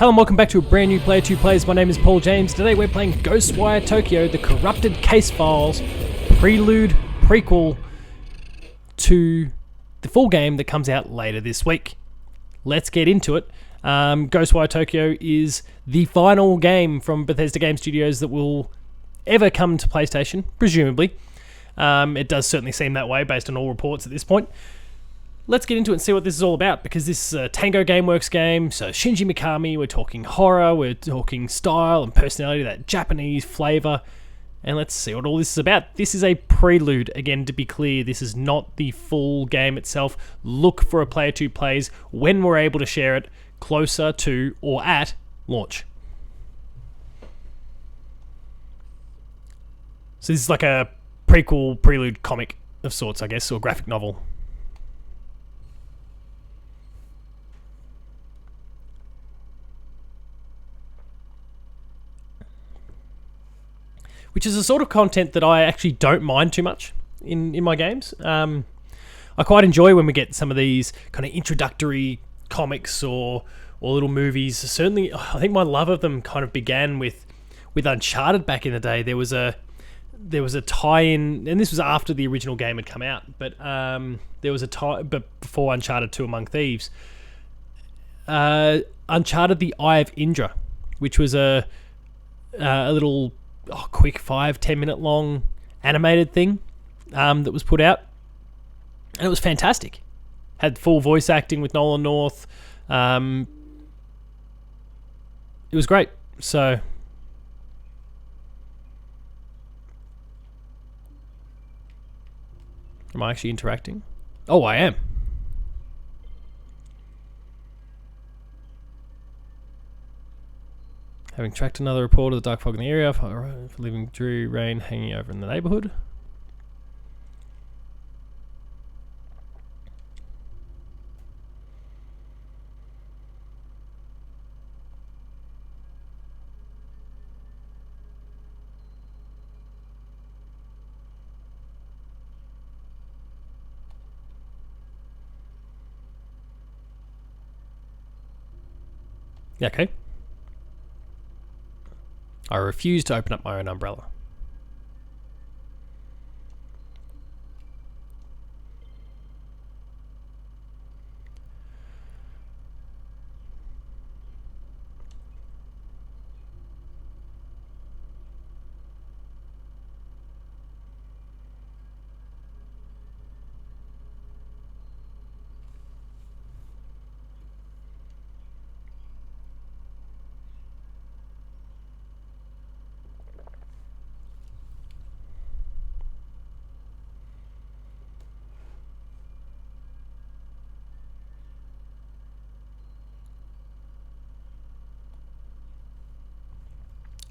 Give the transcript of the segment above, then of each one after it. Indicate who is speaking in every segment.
Speaker 1: Hello and welcome back to a brand new Player 2 Plays. My name is Paul James. Today we're playing Ghostwire Tokyo, the corrupted Casefiles prelude prequel to the full game that comes out later this week. Let's get into it. Ghostwire Tokyo is the final game from Bethesda Game Studios that will ever come to PlayStation, presumably. It does certainly seem that way based on all reports at this point. Let's get into it and see what this is all about, because this is a Tango Gameworks game, so Shinji Mikami, we're talking horror, we're talking style and personality, that Japanese flavour, and let's see what all this is about. This is a prelude, again, to be clear, this is not the full game itself. Look for a Player 2 Plays when we're able to share it closer to or at launch. So this is like a prequel, prelude comic of sorts, I guess, or graphic novel. Which is a sort of content that I actually don't mind too much in my games. I quite enjoy when we get some of these kind of introductory comics or little movies. Certainly, I think my love of them kind of began with Uncharted back in the day. There was a tie-in, and this was after the original game had come out, but there was a tie, but before Uncharted 2 Among Thieves. Uncharted: The Eye of Indra, which was a little quick 5-10 minute long animated thing that was put out, and it was fantastic. Had full voice acting with Nolan North. It was great. So am I actually interacting? Oh, I am. Having tracked another report of the dark fog in the area, for leaving dreary rain hanging over in the neighbourhood. Okay. I refuse to open up my own umbrella.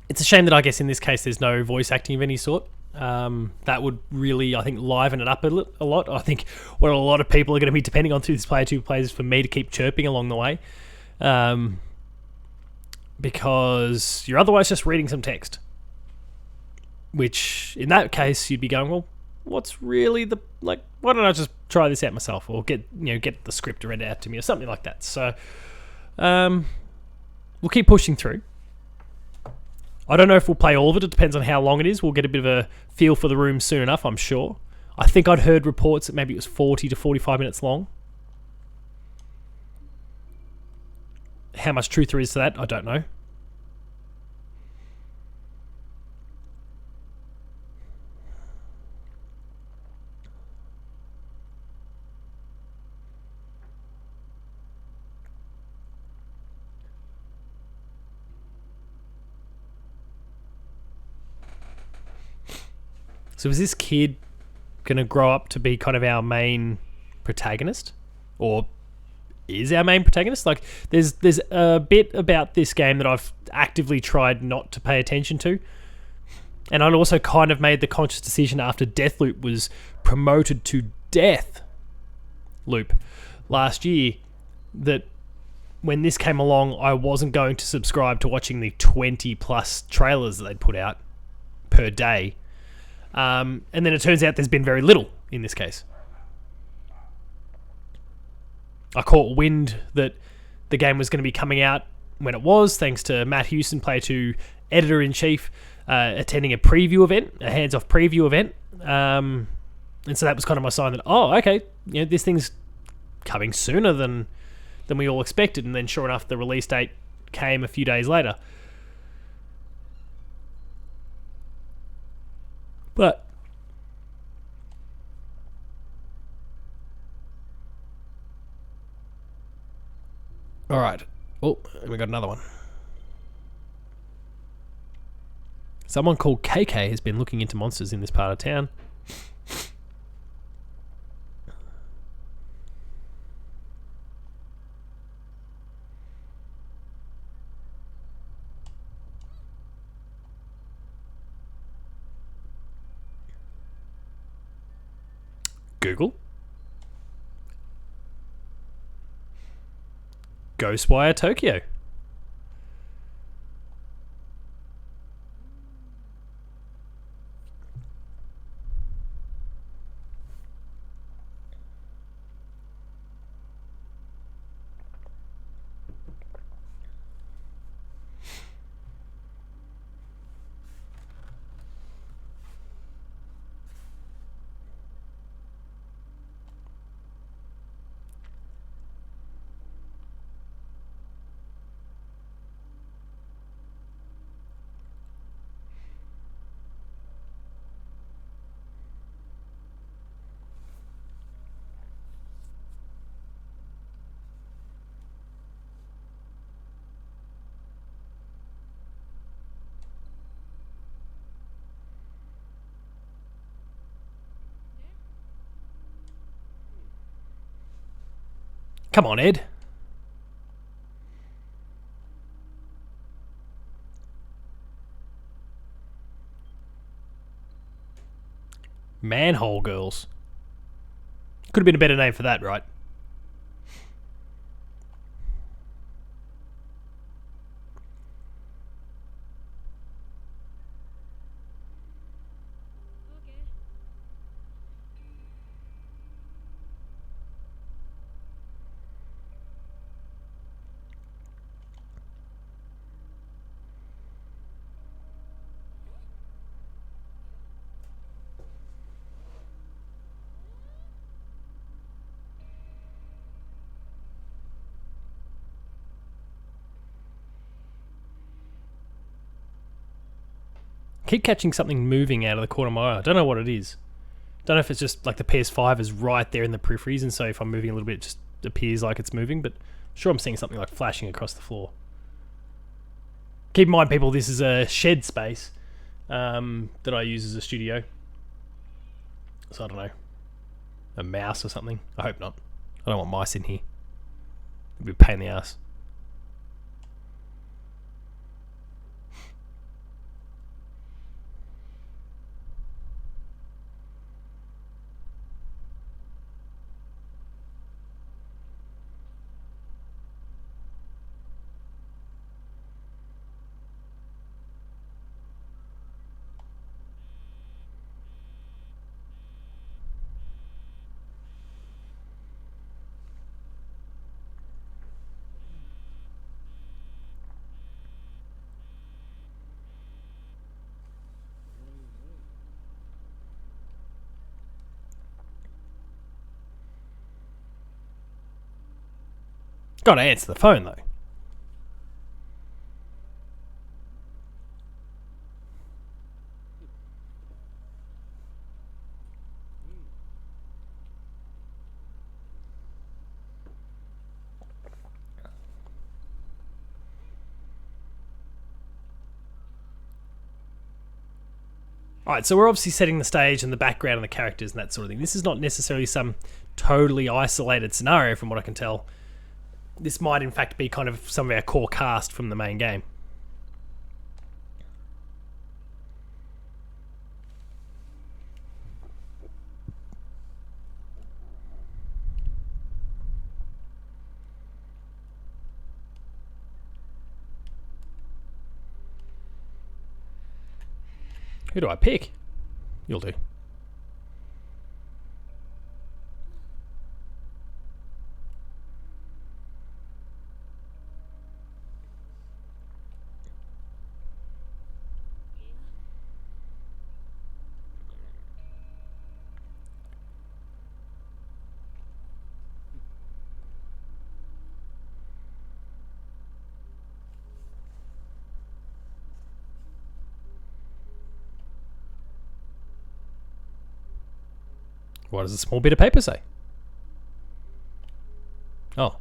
Speaker 1: It's a shame that I guess in this case there's no voice acting of any sort. That would really, I think, liven it up a lot. I think what a lot of people are going to be depending on through this Player 2 Plays is for me to keep chirping along the way. Because you're otherwise just reading some text. Which, in that case, you'd be going, well, what's really why don't I just try this out myself? Or get the script read out to me or something like that. So, we'll keep pushing through. I don't know if we'll play all of it. It depends on how long it is. We'll get a bit of a feel for the room soon enough, I'm sure. I think I'd heard reports that maybe it was 40 to 45 minutes long. How much truth there is to that, I don't know. So is this kid going to grow up to be kind of our main protagonist? Or is our main protagonist? Like, there's a bit about this game that I've actively tried not to pay attention to. And I'd also kind of made the conscious decision after Deathloop was promoted to Deathloop last year that when this came along, I wasn't going to subscribe to watching the 20 plus trailers that they'd put out per day. And then it turns out there's been very little in this case. I caught wind that the game was going to be coming out when it was, thanks to Matt Houston, Player 2 Editor-in-Chief, attending a preview event, a hands-off preview event. And so that was kind of my sign that, oh, okay, this thing's coming sooner than we all expected. And then sure enough, the release date came a few days later. But all right. Oh, and we got another one. Someone called KK has been looking into monsters in this part of town. Google. Ghostwire Tokyo. Come on, Ed. Manhole Girls. Could have been a better name for that, right? Keep catching something moving out of the corner of my eye. I don't know what it is. Don't know if it's just like the PS5 is right there in the peripheries, and so if I'm moving a little bit, it just appears like it's moving, but sure I'm seeing something like flashing across the floor. Keep in mind, people, this is a shed space that I use as a studio. So I don't know. A mouse or something? I hope not. I don't want mice in here. It'd be a pain in the ass. Gotta answer the phone, though. Alright, so we're obviously setting the stage and the background and the characters and that sort of thing. This is not necessarily some totally isolated scenario from what I can tell. This might in fact be kind of some of our core cast from the main game. Who do I pick? You'll do. What does a small bit of paper say? Oh.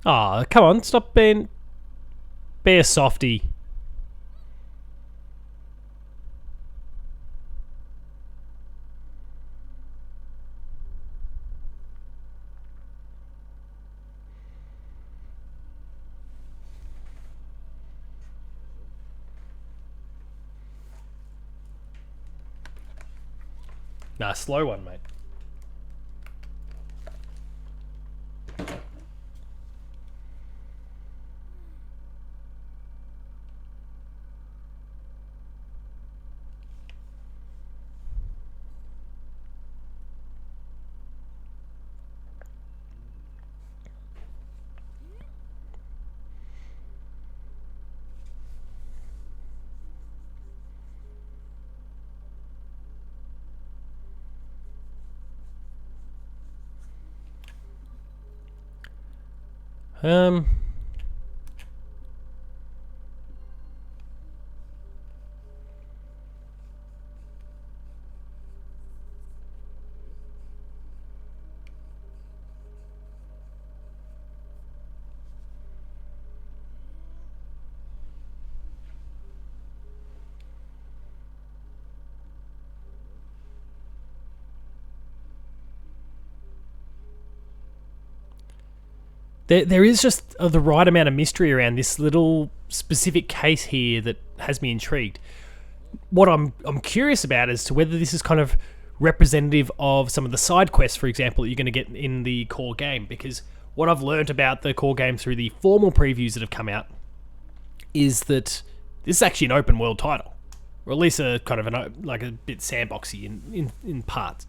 Speaker 1: Oh, come on, stop being... Be a softie. Nah, slow one, mate. Um... There is just the right amount of mystery around this little specific case here that has me intrigued. What I'm curious about as to whether this is kind of representative of some of the side quests, for example, that you're going to get in the core game. Because what I've learned about the core game through the formal previews that have come out is that this is actually an open world title, or at least a kind of like a bit sandboxy in parts.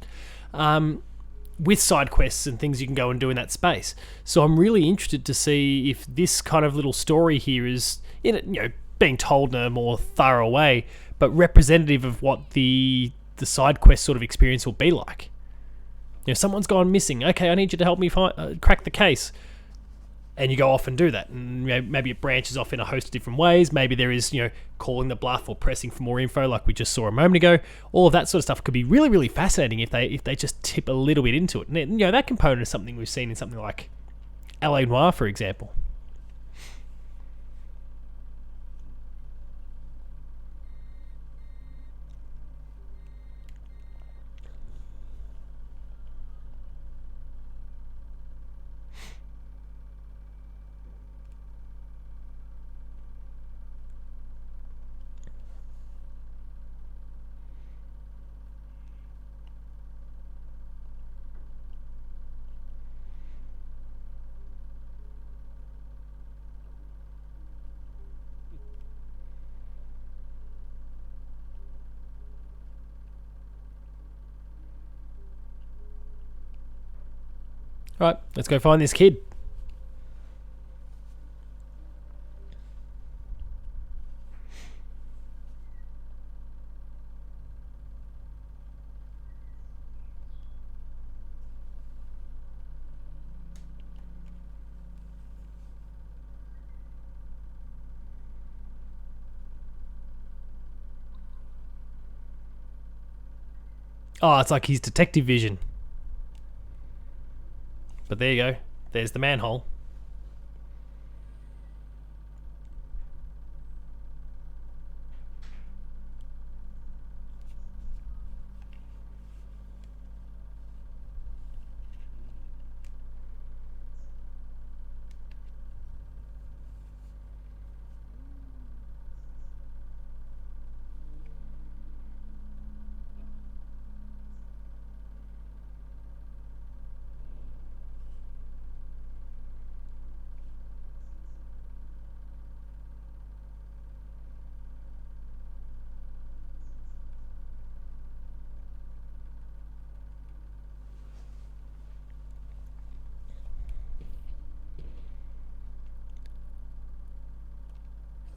Speaker 1: With side quests and things you can go and do in that space. So I'm really interested to see if this kind of little story here is, being told in a more thorough way, but representative of what the side quest sort of experience will be like. Someone's gone missing. Okay, I need you to help me crack the case. And you go off and do that. And maybe it branches off in a host of different ways. Maybe there is, calling the bluff or pressing for more info like we just saw a moment ago. All of that sort of stuff could be really, really fascinating if they just tip a little bit into it. And, that component is something we've seen in something like L.A. Noire, for example. Right, let's go find this kid. Oh, it's like his detective vision. But there you go. There's the manhole.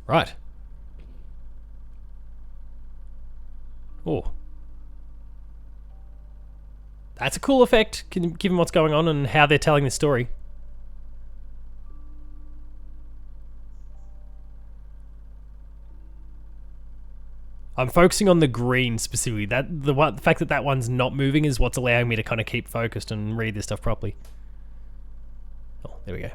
Speaker 1: Right. Oh. That's a cool effect, given what's going on and how they're telling the story. I'm focusing on the green specifically. The fact that one's not moving is what's allowing me to kind of keep focused and read this stuff properly. Oh, there we go.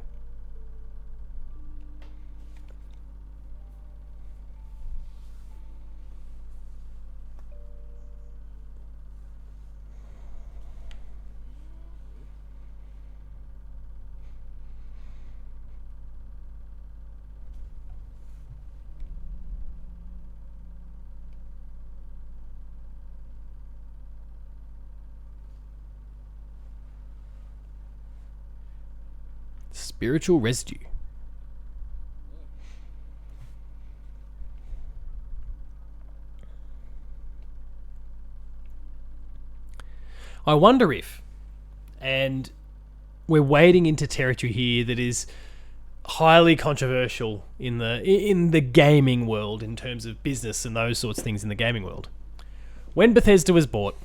Speaker 1: Spiritual residue. I wonder if, and we're wading into territory here that is highly controversial in the gaming world in terms of business and those sorts of things in the gaming world. When Bethesda was bought,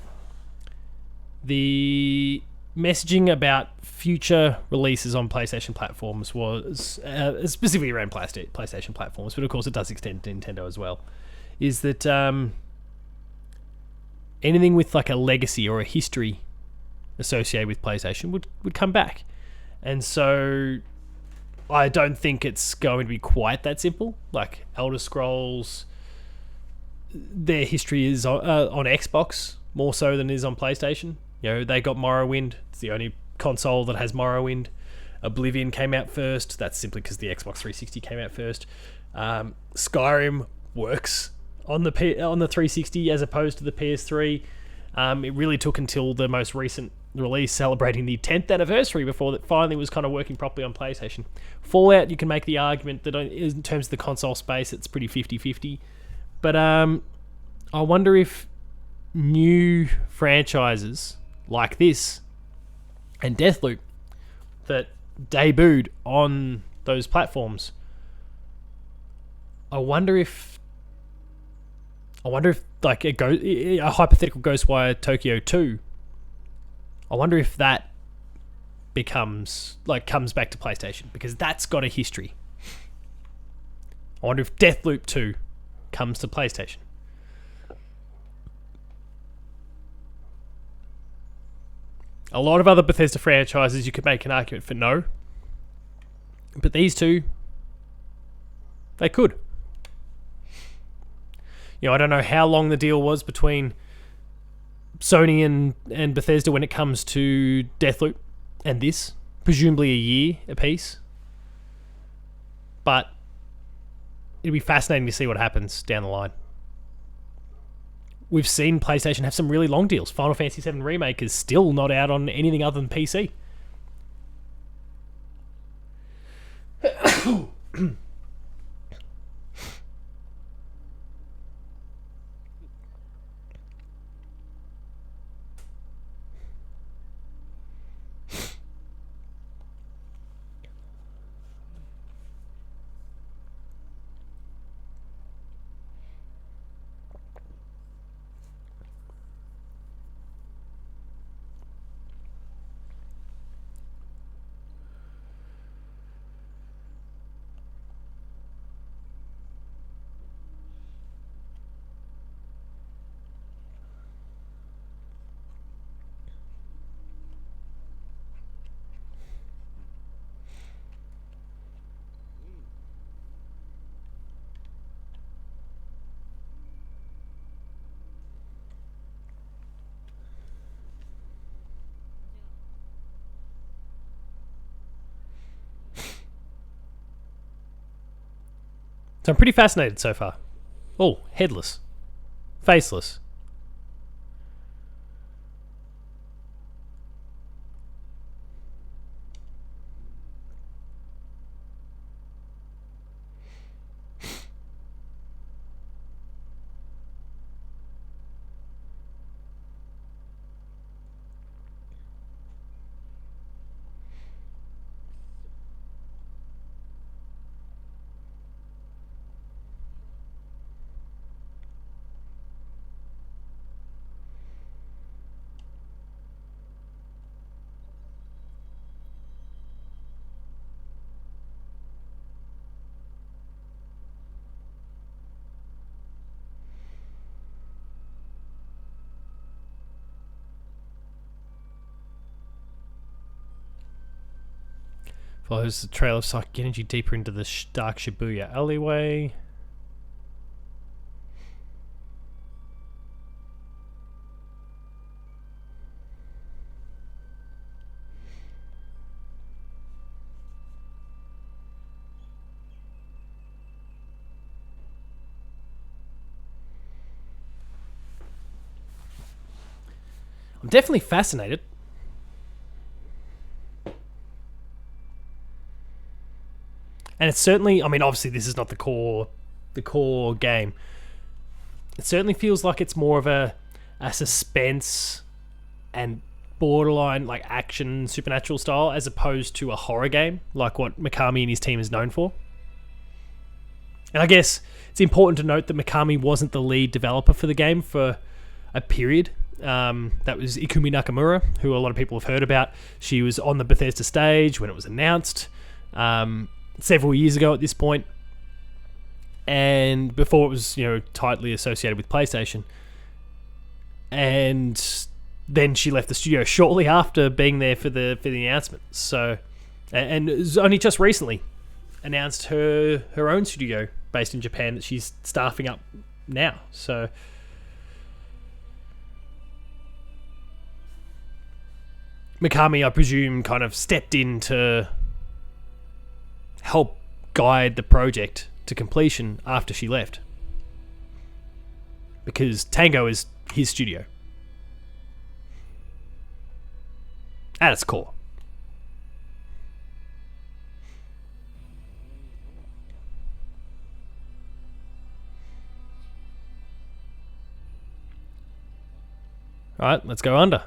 Speaker 1: the messaging about future releases on PlayStation platforms was specifically around PlayStation platforms, but of course it does extend to Nintendo as well, is that anything with like a legacy or a history associated with PlayStation would come back. And so I don't think it's going to be quite that simple. Like Elder Scrolls, their history is on Xbox more so than it is on PlayStation. You know, they got Morrowind. It's the only console that has Morrowind. Oblivion came out first. That's simply because the Xbox 360 came out first. Skyrim works on the 360 as opposed to the PS3. It really took until the most recent release celebrating the 10th anniversary before that finally was kind of working properly on PlayStation. Fallout, you can make the argument that in terms of the console space, it's pretty 50-50. But I wonder if new franchises like this and Deathloop that debuted on those platforms, I wonder if like a hypothetical Ghostwire Tokyo 2, I wonder if that comes back to PlayStation, because that's got a history. I wonder if Deathloop 2 comes to PlayStation. A lot of other Bethesda franchises you could make an argument for no. But these two, they could. You know, I don't know how long the deal was between Sony and Bethesda when it comes to Deathloop and this. Presumably a year apiece. But it'd be fascinating to see what happens down the line. We've seen PlayStation have some really long deals. Final Fantasy VII Remake is still not out on anything other than PC. So I'm pretty fascinated so far. Oh, headless. Faceless. Follows the trail of psychic energy deeper into the dark Shibuya alleyway. I'm definitely fascinated. And it's certainly, I mean, obviously this is not the core game. It certainly feels like it's more of a suspense and borderline like action supernatural style as opposed to a horror game like what Mikami and his team is known for. And I guess it's important to note that Mikami wasn't the lead developer for the game for a period. That was Ikumi Nakamura, who a lot of people have heard about. She was on the Bethesda stage when it was announced several years ago at this point, and before it was tightly associated with PlayStation. And then she left the studio shortly after being there for the announcement. So, and it was only just recently announced her own studio based in Japan that she's staffing up now. So Mikami, I presume, kind of stepped in to help guide the project to completion after she left. Because Tango is his studio. At its core. Alright, let's go under.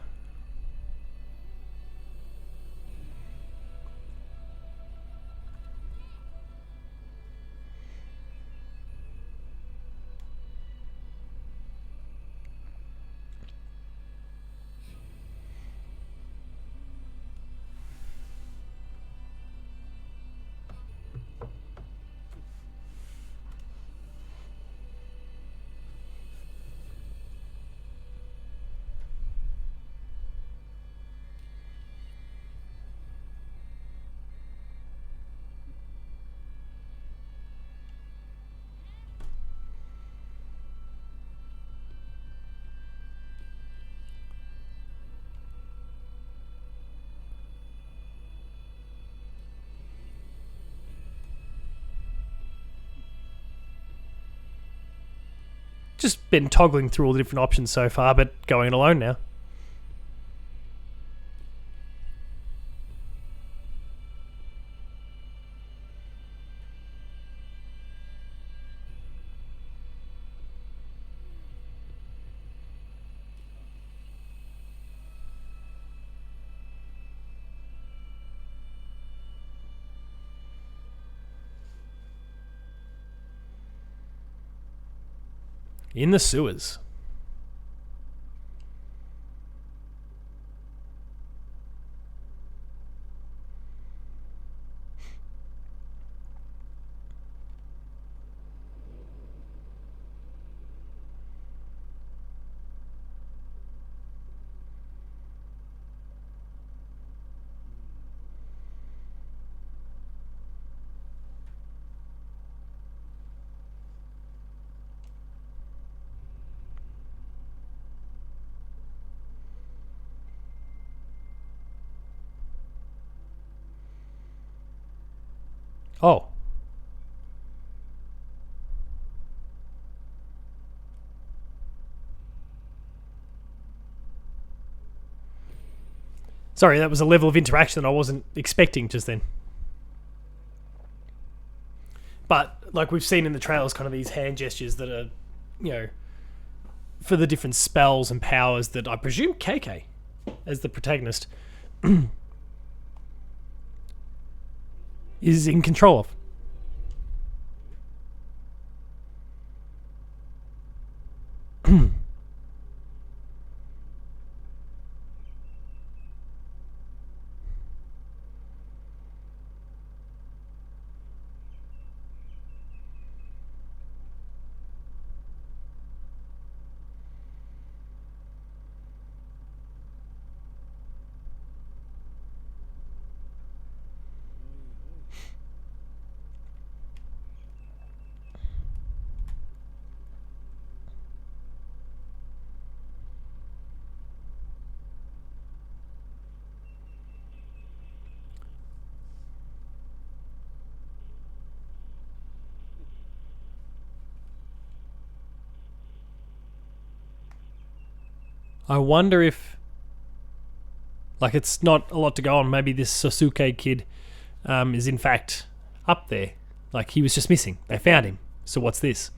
Speaker 1: Just been toggling through all the different options so far, but going alone now. In the sewers. Oh. Sorry, that was a level of interaction that I wasn't expecting just then. But like we've seen in the trailers, kind of these hand gestures that are, you know, for the different spells and powers that I presume KK, as the protagonist, is in control of. I wonder if, like, it's not a lot to go on. Maybe this Sasuke kid is in fact up there. Like, he was just missing. They found him. So what's this?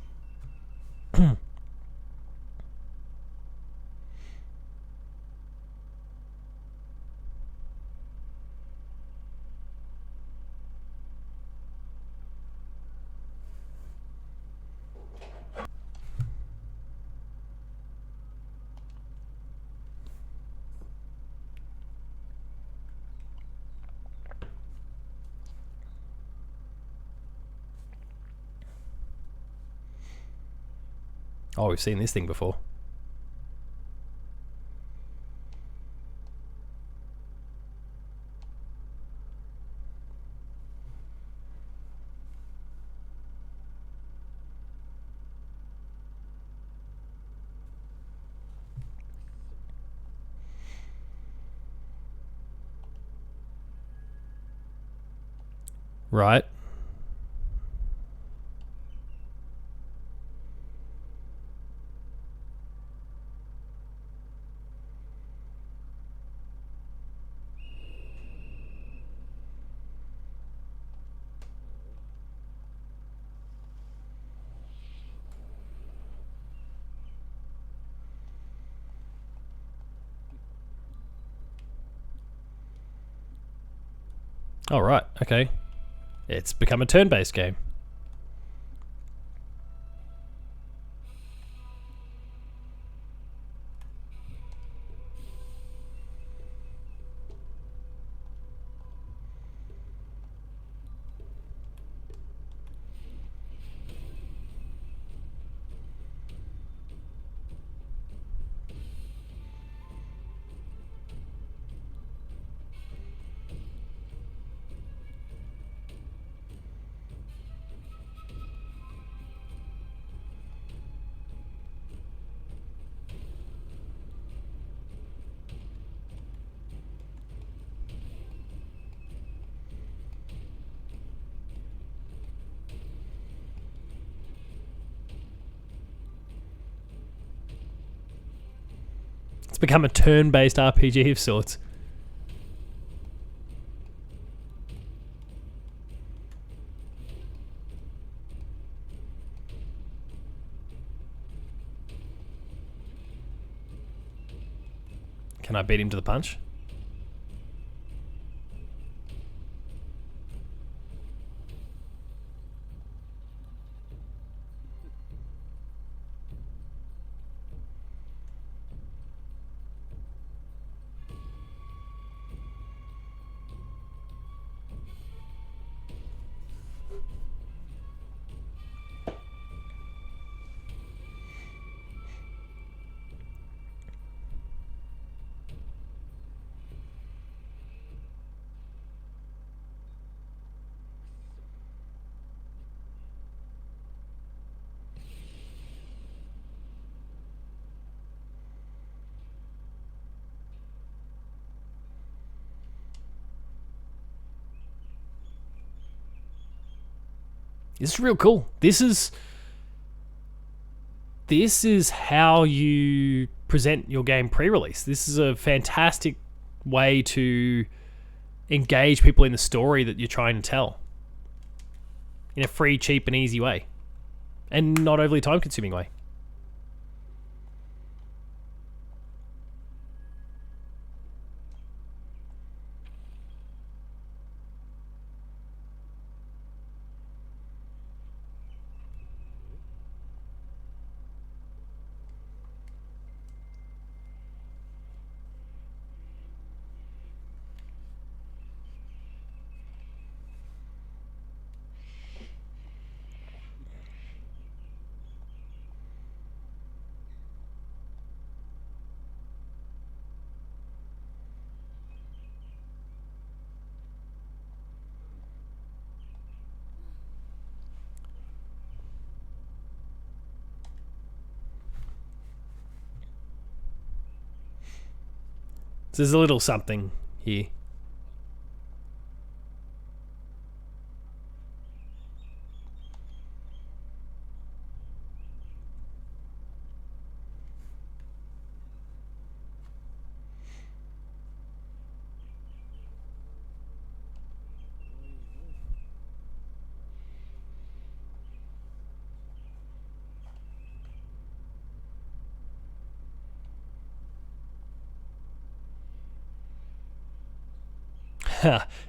Speaker 1: Oh, we've seen this thing before. Right. Oh, right. Okay. It's become a turn-based game. It's become a turn-based RPG of sorts. Can I beat him to the punch? This is real cool. This is how you present your game pre-release. This is a fantastic way to engage people in the story that you're trying to tell in a free, cheap, and easy way, and not overly time-consuming way. So there's a little something here.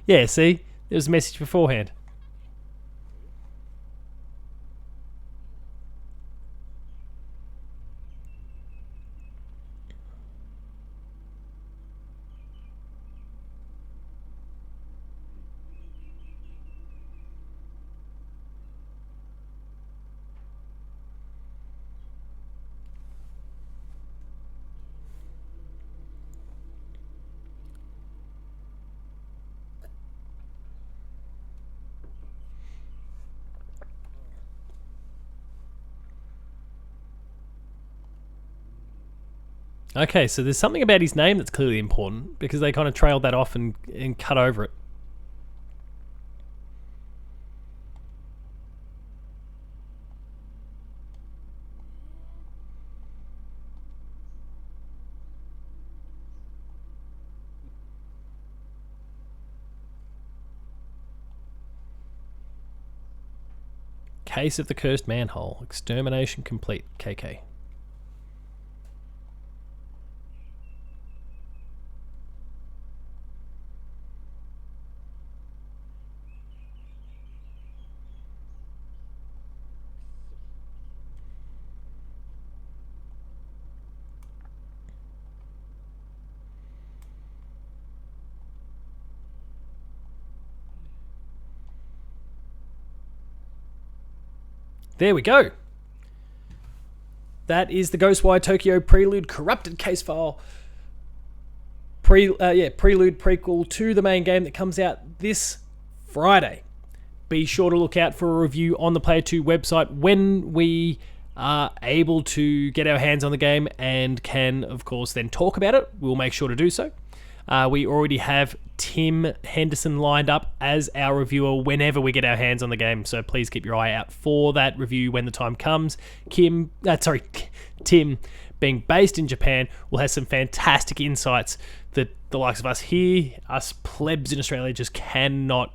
Speaker 1: Yeah, see? There was a message beforehand. Okay, so there's something about his name that's clearly important, because they kind of trailed that off and cut over it. Case of the Cursed Manhole. Extermination complete. KK. There we go. That is the Ghostwire Tokyo Prelude Corrupted Casefile Prelude prequel to the main game that comes out this Friday. Be sure to look out for a review on the Player 2 website when we are able to get our hands on the game and can, of course, then talk about it. We'll make sure to do so. We already have Tim Henderson lined up as our reviewer whenever we get our hands on the game, so please keep your eye out for that review when the time comes. Tim, being based in Japan, will have some fantastic insights that the likes of us here, us plebs in Australia, just cannot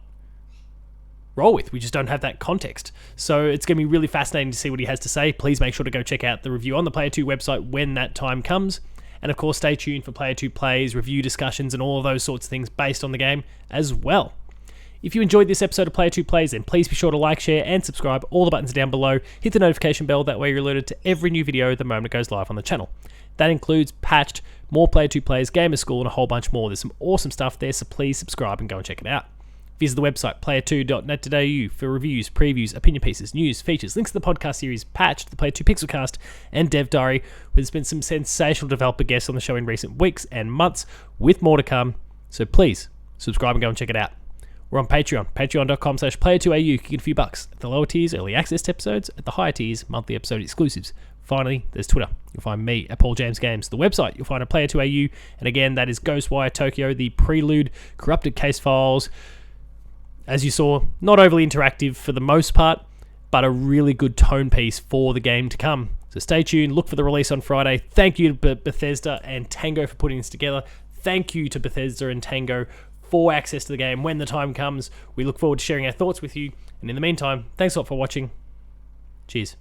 Speaker 1: roll with. We just don't have that context. So it's going to be really fascinating to see what he has to say. Please make sure to go check out the review on the Player 2 website when that time comes. And of course, stay tuned for Player 2 plays, review discussions, and all of those sorts of things based on the game as well. If you enjoyed this episode of Player 2 Plays, then please be sure to like, share, and subscribe. All the buttons are down below. Hit the notification bell, that way you're alerted to every new video the moment it goes live on the channel. That includes Patched, more Player 2 Plays, Gamer School, and a whole bunch more. There's some awesome stuff there, so please subscribe and go and check it out. Visit the website, player2.net.au, for reviews, previews, opinion pieces, news, features, links to the podcast series Patched, the Player 2 Pixelcast, and Dev Diary, where there's been some sensational developer guests on the show in recent weeks and months, with more to come. So please, subscribe and go and check it out. We're on Patreon, patreon.com/player2au. You can get a few bucks. At the lower tiers, early access to episodes. At the higher tiers, monthly episode exclusives. Finally, there's Twitter. You'll find me at Paul James Games. The website, you'll find at Player2au. And again, that is Ghostwire Tokyo, the Prelude, Corrupted Case Files. As you saw, not overly interactive for the most part, but a really good tone piece for the game to come. So stay tuned, look for the release on Friday. Thank you to Bethesda and Tango for putting this together. thank you to Bethesda and Tango for access to the game when the time comes. We look forward to sharing our thoughts with you. And in the meantime, thanks a lot for watching. Cheers.